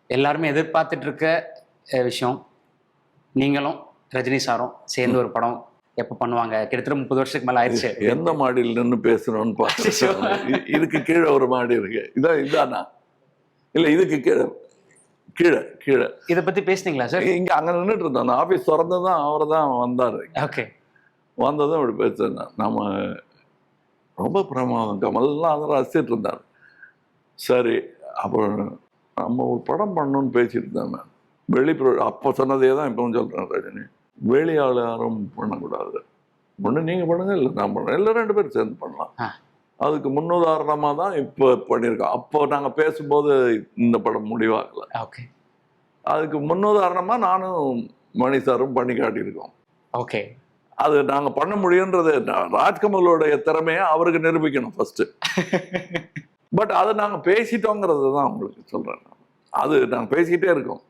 எல்லாருமே எதிர்பார்த்துட்டு இருக்க விஷயம். நீங்களும் ரஜினி சாரும் சேர்ந்து ஒரு படம் எப்ப பண்ணுவாங்க? கிட்டத்தட்ட 30 வருஷத்துக்கு மேல ஆயிடுச்சு. எந்த மாடியில் நின்று பேசணும்னு பார்த்து இதுக்கு கீழே ஒரு மாடி இருக்கு. இதானா இல்ல இதுக்கு கீழே கீழே கீழே இதை பத்தி பேசுனீங்களா சார்? இங்க அங்க நின்றுட்டு இருந்தோம். அந்த ஆபீஸ் திறந்ததும் அவர் தான் வந்தாரு. ஓகே. வந்ததும் இப்படி பேசுறேன். நம்ம ரொம்ப பிரமாதம், கமல்லாம் அதை ரசிச்சுட்டு இருந்தார். சரி, அப்புறம் நம்ம ஒரு படம் பண்ணணும்னு பேசிட்டு இருந்தேன். அப்போ சொன்னதே தான் இப்பவும் சொல்றேன். ரஜினி, வெளியாள் யாரும் பண்ணக்கூடாது. ஒன்று நீங்கள் பண்ணுங்க, இல்லை நான் பண்ணுறேன், இல்லை 2 பேரும் சேர்ந்து பண்ணலாம். அதுக்கு முன்னுதாரணமாக தான் இப்போ பண்ணியிருக்கோம். அப்போ நாங்கள் பேசும்போது இந்த படம் முடிவாகலை. ஓகே. அதுக்கு முன்னுதாரணமாக நானும் மணி சாரும் பண்ணி காட்டியிருக்கோம். ஓகே. அது நாங்கள் பண்ண முடியுன்றது ராஜ்கமலோடைய திறமையை அவருக்கு நிரூபிக்கணும் ஃபர்ஸ்ட். பட் அதை நாங்கள் பேசிட்டோங்கிறது தான் உங்களுக்கு சொல்கிறேன். அது நாங்கள் பேசிக்கிட்டே இருக்கோம்.